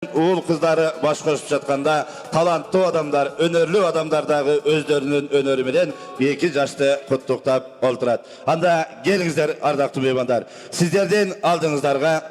Oğul kızları baş koşup жатқанда talantlı adamlar, önörlü adamlardağı özlerinin önörümeden bir iki yaşta kutluktap olturat. Anda gelingizler ardaqlı meymanlar. Sizlerden aldığınızlarga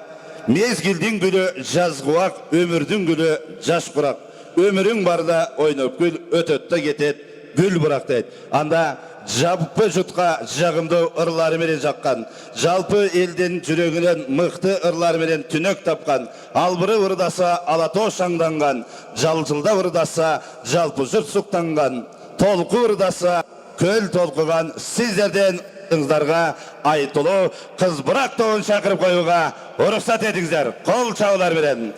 mezgildin gülü jaz kuak, ömürdün gülü jaş kurak. Ömürün barda oynop gül, ötötte getet, gül bırak deyt. Anda Japı jutqa жағымды ıрлары менен жаққан, жалпы елден жүрегінен мықты ырлары менен түнек тапқан, албыры ырдаса алато шаңданған, жалжылда ырдаса жалпы жұрт сұқтанған, толқы ырдаса көл толқыған сіздерден ыңыздарға айтылу қыз бұрақ тоғын шақырып қоюға ұрықсат етіңіздер. Қол чаулар берен.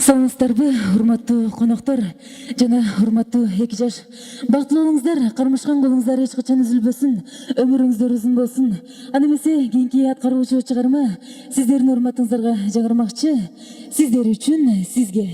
Саламатсыздарбы, урматтуу коноктор жана урматтуу 2 жаш. Бактылуу болуңуздар, кармашкан колуңуздар эч качан үзүлбөсүн, өмүрүңүздөр узун болсун. Аны эмесе кийинки аткаруучу чыгарма сиздердин урматыңыздарга жаңырмакчы. Сиздер үчүн сизге.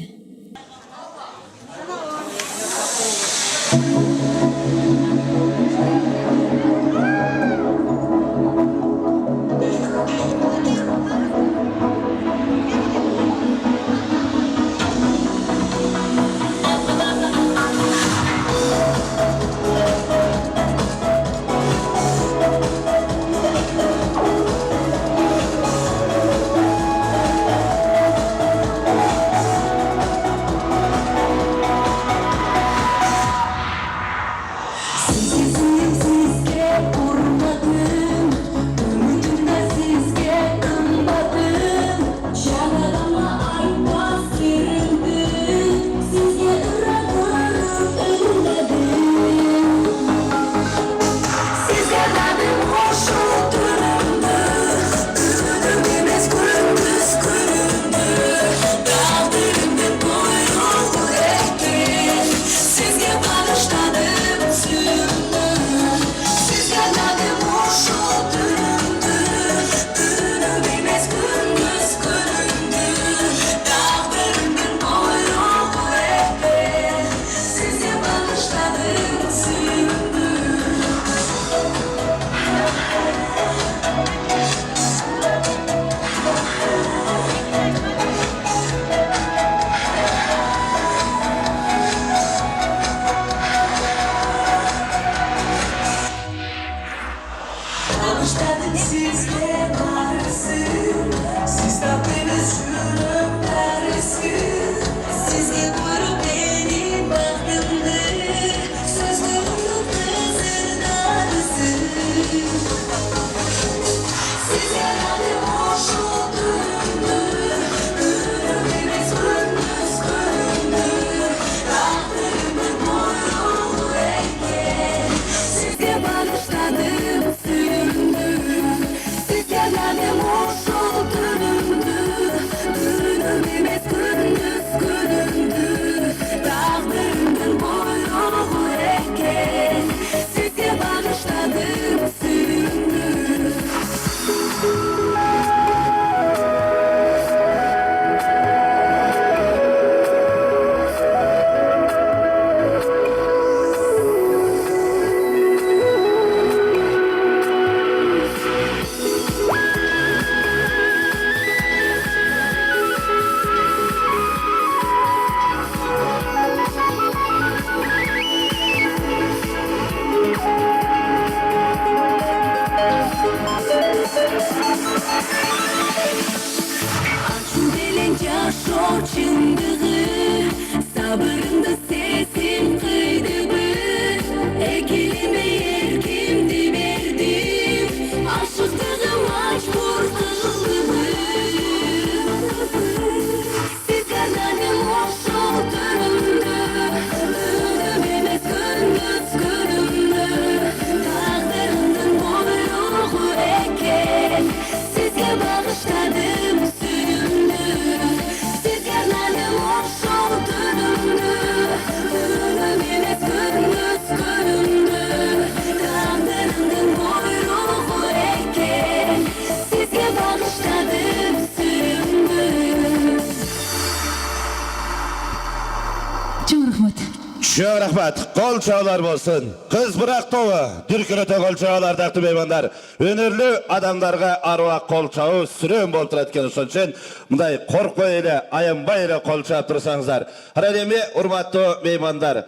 Çok rahmet. Kol çağlar bolsun. Kız bırak tovu. Türkürete kol çağlar daktı meymanlar. Önürlü adamlarga arva kol çağı sürün bolturatken üçün. Bunday korkma ile, ayanba ile kol çağıp dursanızlar. Harademi urmatlı meymanlar.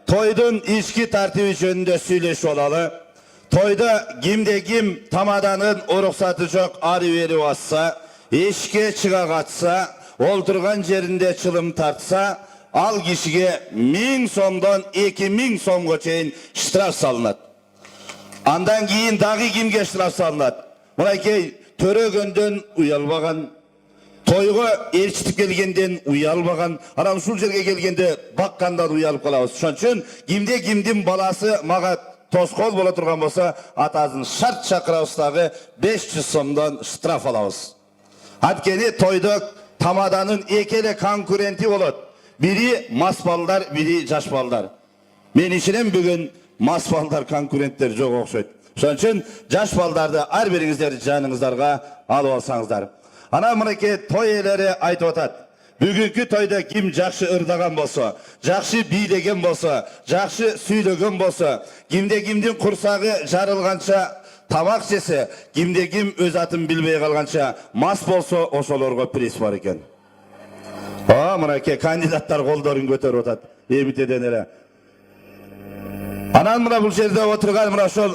Toydun içki tartibi jönünde söyleşi olalı. Toyda kimde kim tamadanın ruhsatı çok arı veri vassa, eşke çığa katsa, olturgan yerinde çılım tartsa, al kişiye 1000 somdan 2000 somga çeyin ştraf salınat. Andan keyin dağı kimge ştraf salınat. Mınakey törөгөндөн uyalbagan, toyga eriştip gelgenden uyalbagan, anam sul жерге gelgende bakkandan uyalып kalabız. Şon üçün kimde kimdin balası mağa toskol bola turgan bolsa, atazın şart çakırabızdağı 500 somdan ştraf alabız. Atkeni toyda tamadanın ekele konkurenti olur. Biri mas ballar, biri jaş ballar. Men içinem bugün mas ballar konkurentler çok okşaydı. Şonun için jaş ballarda her birinizler canınızlarga alıp alsanızlar. Ana mınaki toy eleri aytып atat. Bugünkü toyda kim жақсы ырдаgan bolsa, жақсы biylegen bolsa, жақсы süylegen bolsa, kimden kursagı jarılgança tamak jese, kim öz atın bilbey kalgança mas bolsa oşolorgo priz var eken. Mınaki kandidatlar koldorin götөрüp atat. Emiteden ele. Anan mına bul jerde oturgan mına şol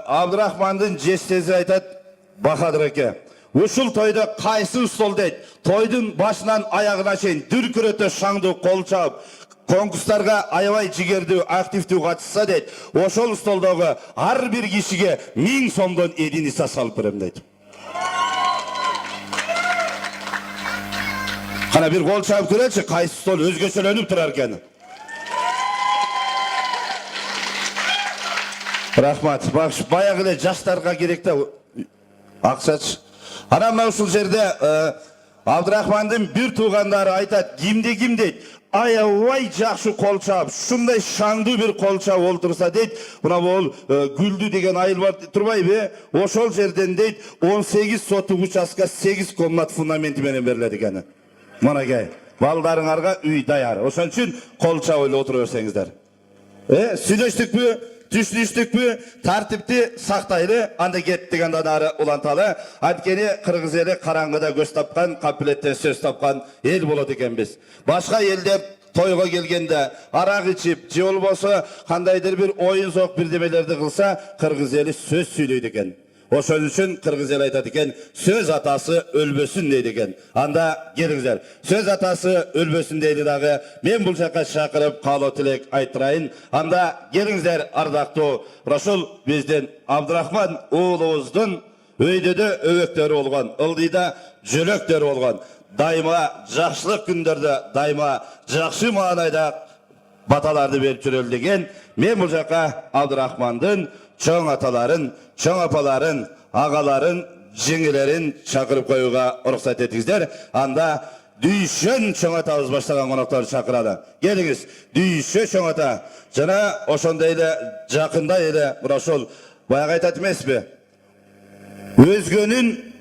Abdurrahmandын jestesi aytat Bahadır eke. Ушул тойда кайсы стол дейт? Тойдун башынан аягына чейин дүркүрөтө шаңдуу кол чаап, конкурстарга аябай жигердүү, активдүү катышса дейт. Ошол столдогу ар бир кишиге 1000 сомдон единица салып берем дейт. Кана бир кол чаап көрөчү, кайсы стол өзгөчөлөнүп турар экен. Рахмат. Баягы эле жаштарга керек да акчачы. Ana mına uşul jerde Abdurrahmandın bir tuğandары aytat, kim deyt, ayavay жақшы kol çap, şunday şandı bir kol çap oltursa deyt, buna bol güldü degen ayıl var turbay be, oşol jerden deyt, 18 sotu uçaska 8 komnat fundamenti menen beriledi gene. Mana gay, baldarыңarga üy dayar, oşon üçün kol çap öyle oturuyorsanızlar. Süleştik mi? Düştük mü tartipti saktaylı anda gettigen danarı ulantalı antkeni Kırgız eli karangıda göz tapkan kapiletten söz tapkan el boladı eken biz. Başka elde toyga gelgende arak içip jol bolsa kandaydır bir oyun sok birdemelerdi kılsa Kırgız eli söz söyleydi eken. O söz üçün Kırgız eli aytat eken söz atası ölbösün deydi eken. Anda gelingizler. Söz atası ölbösün deydi dağı men bul jaka şakırıp kalo tilek aytırayın. Anda gelingizler ardaktуу Rasul bizden Abdurrahman oğluğuzdun öydödö öböktörü olgan, ıldıyda jölöktörü olgan. Daima жақшылық күндерде, daima жақшы маанайда batalardı berip жүрөлү деген. Men bul jaka Abdurrahmandын çoğun ataların, çoğun apaların, ağaların, jеңелерин çakırıp koyuğa ruhsat ettiңiздер. Anda düýşön çoğun atabız başlagan konokları çakırады. Geliniz, düýşö çoğun ata. Jana oşonday ele, jakında ele, Rasul bayağı aytat emespi? Özgönün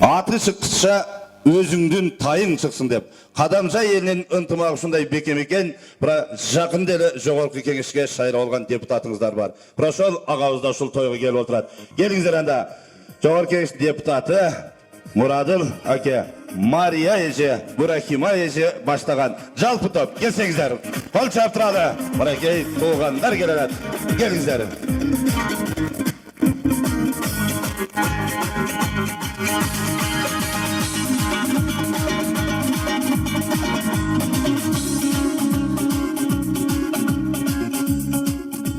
atı çıktıkça özüңдүн tayың çıksın dep. Kadamca elinin ынтымагы ушундай бекем экен, бира жакында эле жогорку кеңешке шайлап алган депутатыңыздар бар. Бира ошол агабыз да ушул тойго келип отурат. Келиңиздер анда. Жогорку кеңеш депутаты Muradıl ake, Maria эже, Burahima эже баштаган жалпы топ. Келсеңиздер. Кол чаап туралы. Баракей туугандар келет. Келиңиздер.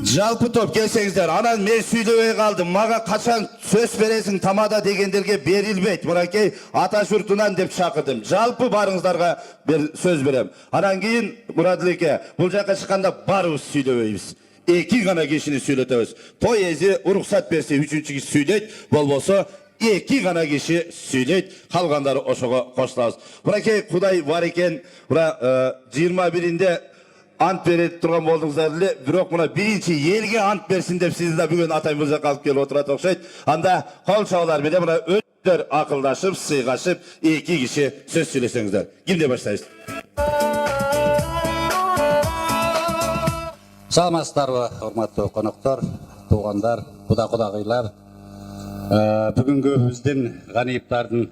Жалпы топ келсеңиздер, анан мен сүйлөбөй калдым. Мага качан сөз бересиң тамада дегендерге берилбейт. Мынакей ата журтунан деп чакырдым. Жалпы барыңыздарга сөз берем. Анан кийин Muradıl эке, бул жака чыкканда барыбыз сүйлөбөйбүз. Эки гана кишини сүйлөтөбүз. Той эзи уруксат берсе, үчүнчү киши сүйлөйт, болбосо эки гана киши сүйлөйт, калгандары ошого кошулабыз. Мынакей Кудай бар экен, 21-inde ant берип турган болдуңуздар эле, бирок мына биринчи элге ант берсин деп сиз да бүгүн атай мырза калып келип отурат окшойт. Анда кол чабуулар менен мына өздөр акылдашып, сыйгашып, эки киши сөз сүйлөсөңүздөр. Кимде баштайбыз? Саламатсыздарбы, урматтуу коноктор, туугандар, кудагыйлар. Бүгүнкү биздин Ганиевдардын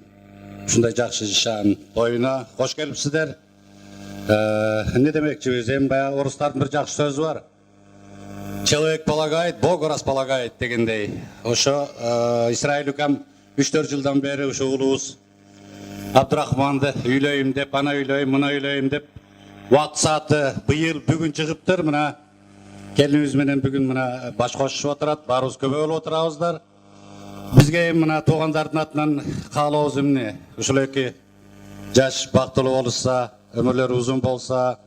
ушундай жакшы жашаган тоюна кош келипсиздер. Не демекчибиз, эми баягы орустардын бир жакшы сөзү бар. Человек полагает, Бог располагает дегендей. Ошо Исраиль укам 3-4 жылдан бери ушу уулубуз Абдурахманды үйлөйүм деп, ана үйлөйүм, мына үйлөйүм деп WhatsApp'ты быйыл бүгүн чыгыптыр. Мына келинибиз менен бүгүн мына баш кошушуп отурат, баарыбыз көбөй болуп отурабыздар. Бизге мына туугандардын атынан каалообуз эмне? Ушул эки жаш бактылуу болушса, ömürleri uzun bolsa,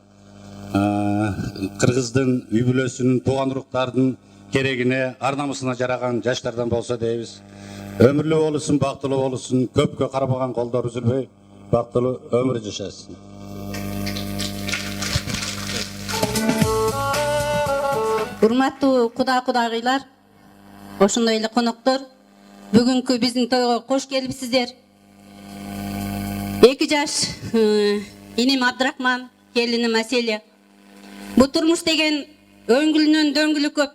Kırgızdın, үй бүлөсүнүн, туган уруктардын керегине, ар-намысына жараган жаштардан болса дейбиз. Ömürlүү болушун, бактылуу болушун, көпкө карабаган колдор үзүлбөй, бактылуу өмүр жашасын. Урматтуу кудагыйлар, ошондой эле коноктор, бүгүнкү биздин тойго кош келипсиздер. 2 жаш иним Абдрахман, келиним Аселия. Бу турмуш деген өңгүлүнөн дөңгүлү көп,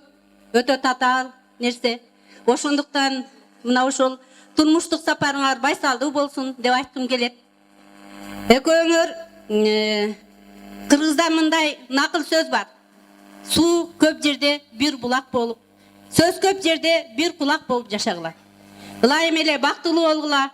өтө татаал нерсе. Ошондуктан мына ошол турмуштук сапарыңар байсалдуу болсун деп айткым келет. Экөөңөр Кыргызда мындай накыл сөз бар. Суу көп жерде бир булак болуп, сөз көп жерде бир кулак болуп жашагыла. Ылайым эле бактылуу болгула,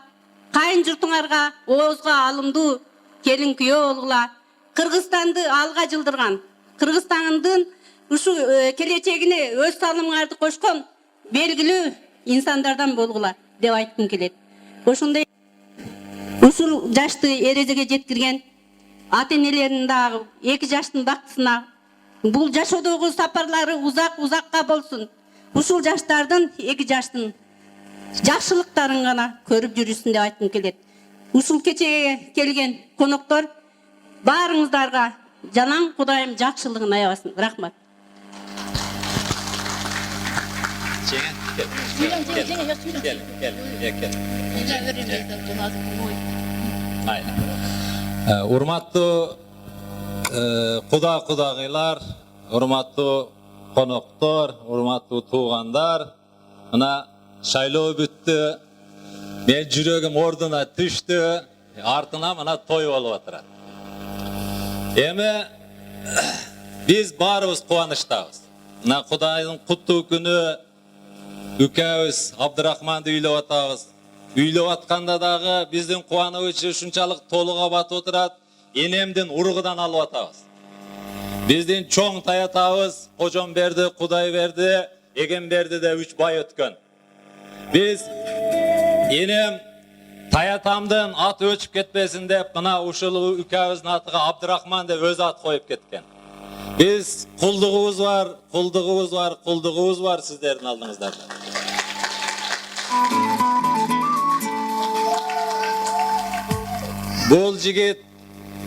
кайын журтуңарга оозго алымдуу келин күйөө болгула. Кыргызстанды алга жылдырган, Кыргызстандын ушу келечегине өз салымыңарды кошкон белгилүү инсандардан болгула деп айткым келет. Ошондой ушул жашты эрежеге жеткирген ата-энелеринин дагы 2 жаштын бактысына бул жашоодогу сапарлары узакка болсун. Ушул жаштардын 2 жаштын жакшылыктарын гана көрүп жүрүсүн деп айткым келет. Ушул кечеге келген коноктор баарыңыздарга жалаң Кудайым жакшылыгын аябасын. Рахмат. Урматтуу кудагыйлар, урматтуу коноктор, урматтуу туугандар, мына шайлоо бүттү. Мен жүрөгүм ордуна түштү. Артына мына той болуп атат. Эми биз баарыбыз кубанычтабыз. Мына Кудайдын куттуу күнү үкөбүз Абдрахманды үйлөп атабыз. Үйлөп атканда дагы биздин кубанычыбыз ушунчалык толуга батып отурат. Энемдин уругудан алып атабыз. Биздин чоң таятабыз Кожон берди, Кудай берди, Еген берди де 3 бай өткөн. Биз энем таятамдын аты өчүп кетпесин деп мына ушул үкөбүздүн атыга Абдрахман деп өз ат коюп кеткен. Биз кулдугубуз бар сиздердин алдыңыздарда. Бул жигит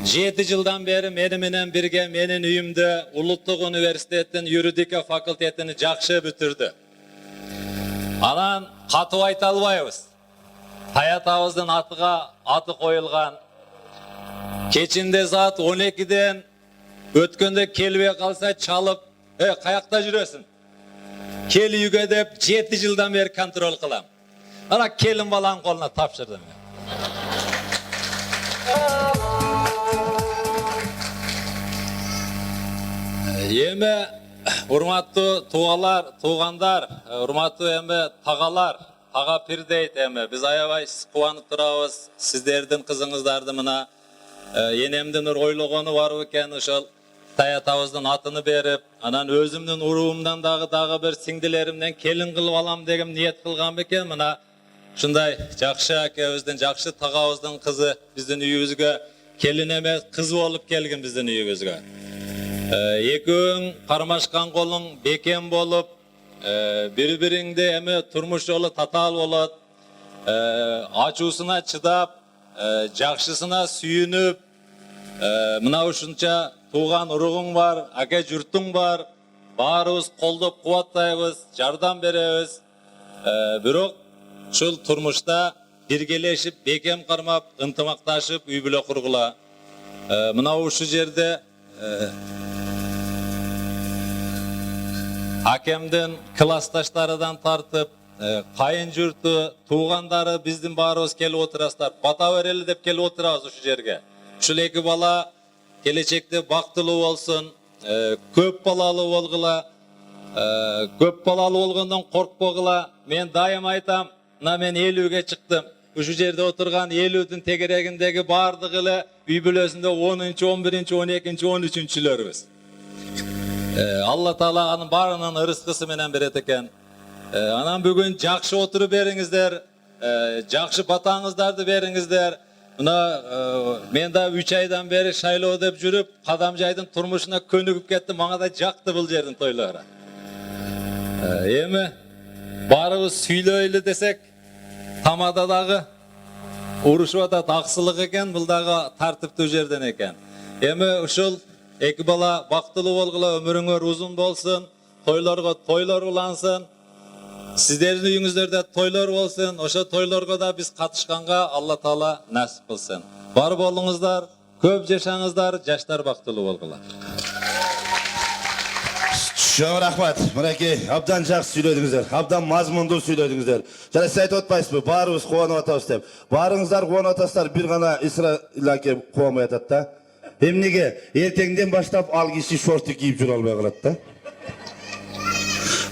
7 жылдан бери мени менен бирге менин үйүмдө Улуттук университеттин юридика факультетини жакшы бүтүрдү. Анан катып айта албайбыз. Таятабыздын атыга аты коюлган. Кечинде саат 12ден өткөндө келбей калса чалып, каякта жүрөсүң? Кел үйгө деп 7 жылдан бери контроль кылам. Ана келин баланын колуна тапшырдым. Эми урматтуу туугандар, урматтуу эми тагалар, тага пир дейт эми. Биз аябай кубанып турабыз. Сиздердин кызыңыздарды мына энемдин ойлогону бар экен, ошол таятабыздын атыны берип, анан өзүмдүн уруумдан дагы бир сиңдилеримден келин кылып алам деген ниет кылган бекен. Мына ушундай жакшы акебиздин, жакшы тагабыздын кызы биздин үйүбүзгө келин эмес, кыз болуп келген биздин үйүбүзгө. Экөөң кармашкан колуң бекем болуп, бири-бириңди эми турмуш жолу татаал болот. Ачуусуна чыдап, жакшысына сүйүнүп, мына ушунча тууган уругуң бар, аке журтуң бар. Баарыбыз колдоп кубаттайбыз, жардам беребиз. Бирок ушул турмушта биргелешип, бекем кармап, ынтымакташып үй бүлө кургула. Мына ушул жерде акемдин классташтарыдан тартып, кайын журту, туугандары биздин баарыбыз келип отурасыздар. Бата берели деп келип отурабыз ушул жерге. Ушул 2 бала келечекте бактылуу болсун, көп балалуу болгула. Көп балалуу болгондон коркпогула. Мен дайым айтам, мына мен 50ге чыктым. Ушул жерде отурган 50дин тегерегиндеги баардыгы эле үй бүлөсүндө 10-чы, 11-чи, 12-чи, 13-чүлөрбүз. Алла Таала анын баарынын ырыскысы менен берет экен. Анан бүгүн жакшы отуруп бериңиздер, жакшы батаңыздарды бериңиздер. Мына мен да 3 айдан бери шайлоо деп жүрүп, Кадамжайдын турмушуна көнүгүп кеттим. Мага да жакты бул жердин тойлору. Эми баарыбыз сүйлөйлү десек, тамада дагы урушуп атат аксылык экен, бул дагы тартиптүү жерден экен. Эми ушул эки бала бактылуу болгула, өмүрүңөр узун болсун, тойлорго тойлор улансын. Сиздердин үйүңүздөрдө тойлор болсун, ошо тойлорго да биз катышканга Алла Таала насип кылсын. Бар болуңуздар, көп жашаңыздар, жаштар бактылуу болгула. Çok rahmat. Mınaki abdan жақсы сөйледіңіздер. Abdan mazmundu сөйледіңіздер. Және сіз айтып отпайсыз ба? Барыңыз қуанып атасыз деп. Барыңыздар қуанып атасыздар. Bir ғана Исраил әке қуанмай атады да. Неге? Ертеңден баштап ал киши шорты киіп жүре албай қалады да.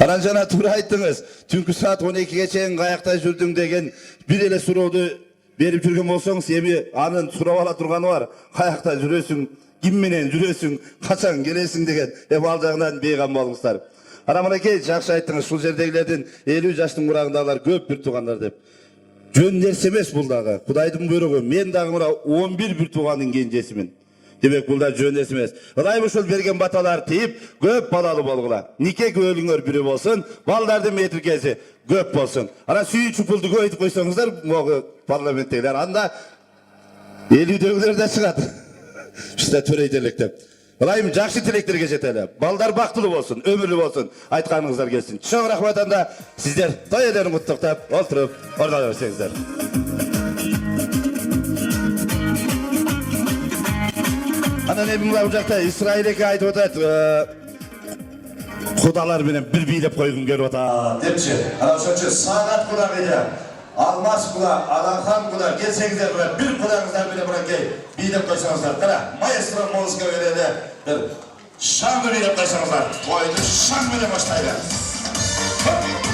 Анан жана тура айттыңыз. Түнкү саат 12-ге чейин каякта жүрдүң деген бир эле суроону берип жүргөн болсоңуз, эми анын сурап ала турганы бар. Каякта жүрөсүң? Ким менен жүрөсүң, качан келесиң деген ал жагынан бейгам болуңуздар. Арамынакей жакшы айттыңыз, ушул жердегилердин 50 жаштын мурагындагылар көп бир туугандар деп. Жөн нерсе эмес бул дагы. Кудайдын буйругу. Мен дагы мына 11 бир туугандын кенжесимин. Демек бул да жөн нерсе эмес. Кудайым ушул берген баталар тийип, көп балалуу болгула. Нике көөлүңөр бири болсун, балдардын метиркеси көп болсун. Анан сүйүүчү пулду көбөйтүп койсоңуздар, могу парламенттегилер анда 50дөгүлөр да чыгат. Bizde töreydelik деп. Кудайым жақсы тілектерге жетелі. Балдар бақтылы болсын, өмірлі болсын. Айтқаныңыздар келсін. Чоң рахмат анда сіздер той елерін құттықтап, отырып, орнына берсеңіздер. Ана не бұл жақта Исраил еке айтып отады. Құдалар менен бір билеп қойғым келіп отады. Депші, ана шөтші сағат құлақ еді. Алмас құлақ, Аланхан құлақ, келсеңіздер бұлар, бір құлағыңыздар біле бұлар кей, билеп қойсаңыздар. Қара, маэстро музыка верелі, бір шаңды билеп қойсаңыздар, тойды шаң біле баштайды. Var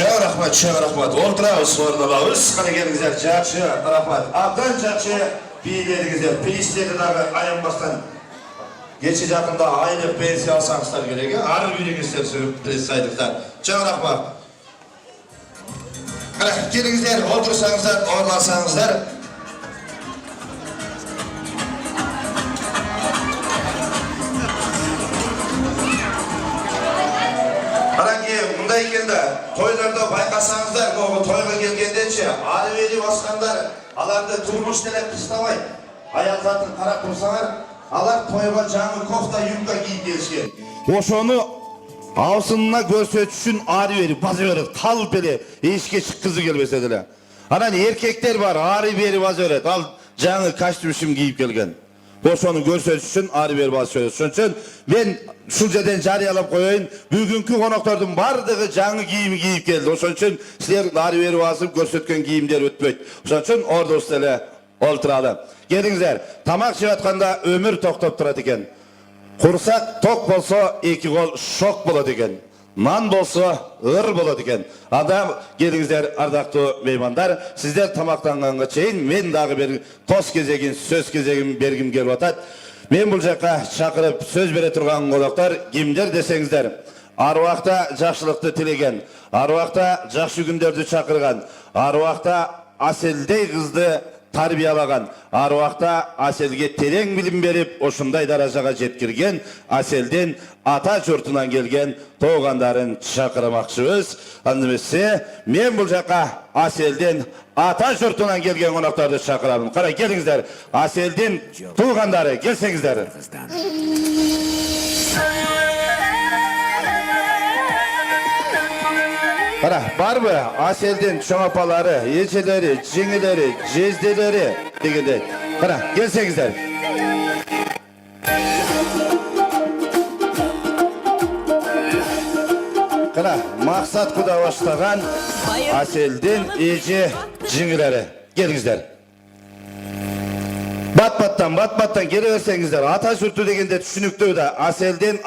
Çok rahmat. Olturabız, sorunalabız. Qana gelingizler, жақсы, rahmat. Abdan жақсы biyileringizler. Peyisleri dağı ayanmasdan geçi жақында айлық пенсия алсаңыздар керек. Ары билеңіздер сөйлеп пресайдықтар. Çok rahmat. Qana gelingizler, otursanızlar, orlansаңыздар. Qarangi bunday keldi. To'ylarda bayqasаңыздар, bu to'yga kelgandence aliveli basqanlar, alarni turmush tilab qistabay. Ayol zatini qarab tursalar, alar to'yga жаңы kofta yubka kiyib kelishgan. Oşonu avsınına görsötüş üçün arı verip, bazı verip, kalıp ele, eşke çıkkızı gelmese dile. Anan erkekler var, arı verip, bazı verip, al жаңы kostyum giyip gelgen. Oşonu görsötüş üçün arı verip, bazı verip. Şunun için ben şu жерден жариялап koyayım, bugünkü konaktardın bardığı жаңы giyimi giyip geldi. Oşun için sizler arı verip asıp görsötken giyimler ötmeydi. Oşun için orada ustayla olturalım. Gelingizler, tamak şevatkanda ömür toktop turadi eken. Kursak tok bolsa iki kol şok болады eken. Nan bolsa ır болады eken. Adam gelingizler ardaqtı meymanдар, sizler tamaktanğanға çeyin men dağı bir tos кезегин, söz кезегин бергим келип атат. Men бұл жаққа шақырып сөз бере тұрған қонақтар кимдер десеңіздер, аруақта жақсылықты тілеген, аруақта жақсы күндерді шақырған, аруақта аселдей қызды тарбиялаған, аруақта аселге терең білім беріп, осындай даражаға жеткірген, аселден ата жұртынан келген тоғандарын шақырмақшыбыз. Андымесе, мен бұл жаққа аселден ата жұртынан келген қонақтарды шақырамын. Қара келіңіздер, аселден туғандары келсеңіздер. Qara, бар mı? Aselden çoğapaları, eceleri, cinileri, cezdeleri degende. Qara, gelsengizler. Qara, maqsat kuda başlagan Aselden ece cinileri. Gelingizler. Batbattan geri versengizler. Ata sürtü degende düşünüktü de Aselden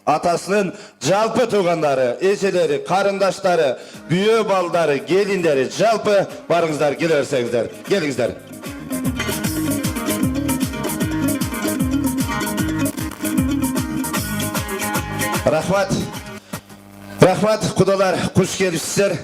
atasının жалпы туғандары, ешелері, қарындаштары, күйе балдары, келіндері, жалпы барыңыздар, келе берсеңіздер. Келіңіздер. Рахмат, құдалар, құш келіпсіздер.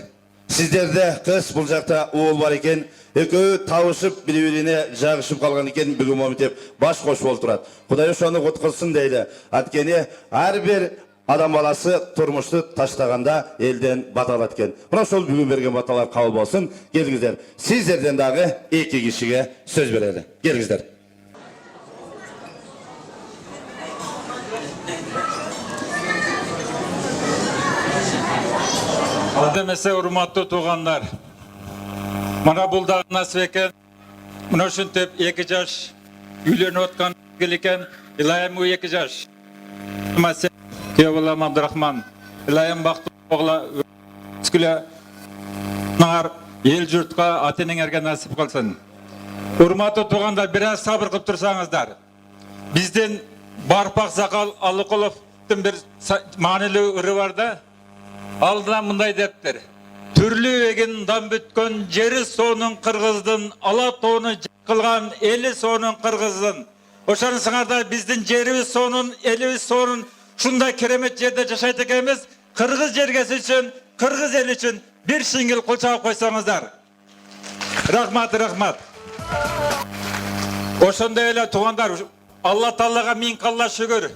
Сіздерде қыз бұл жақта уыл бар екен. Екеуі тауышып, бір-біріне жағышып қалған екен, бүгін моментеп баш қош болып тұрады. Құдай ошаны құт қылсын дейді. Әткені әрбір адам баласы тұрмышты таштағанда елден баталат екен. Мына сол бүгін берген баталар қабыл болсын. Келіңіздер. Сіздерден дағы екі кишіге сөз береді. Келіңіздер. Ademese urmatlı tuğanlar. Mana бұл дағы насып екен. Мұна үшін теп 2 жаш үйленіп отқан келекен. Илайым 2 жаш. Мәсе Кеуалам Абдырахман. Илайым бақты оғла үскілі нағар ел жұртқа атенің әрге насып қалсын. Урматты туғандар біраз сабыр қып тұрсаңыздар. Бізден Барпақ Сақал Алықұловтың бір манылы үрі бар да. Алдынан мұндай дептір. Түрлі егін дан бүткен жері соның қырғыздың, ала тоны қылған елі соның қырғыздың. Ошаны сыңарда біздің жеріміз соның, еліміз соның шундай керемет жерде жашайды екенбіз. Қырғыз жергесі үшін, қырғыз елі үшін бір шеңгел қолшауып қойсаңыздар. Рахмат. Ошондай эле туғандар, Алла Тааллага миң қалла шүгір.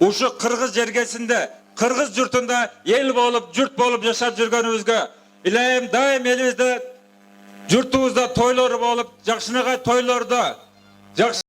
Ушу қырғыз жергесінде, қырғыз жұртында ел болып, жұрт болып жашап жүргенімізге Илайым дайым елімізде жұртымызда тойлар болып, жақшынаға тойларда, жақшы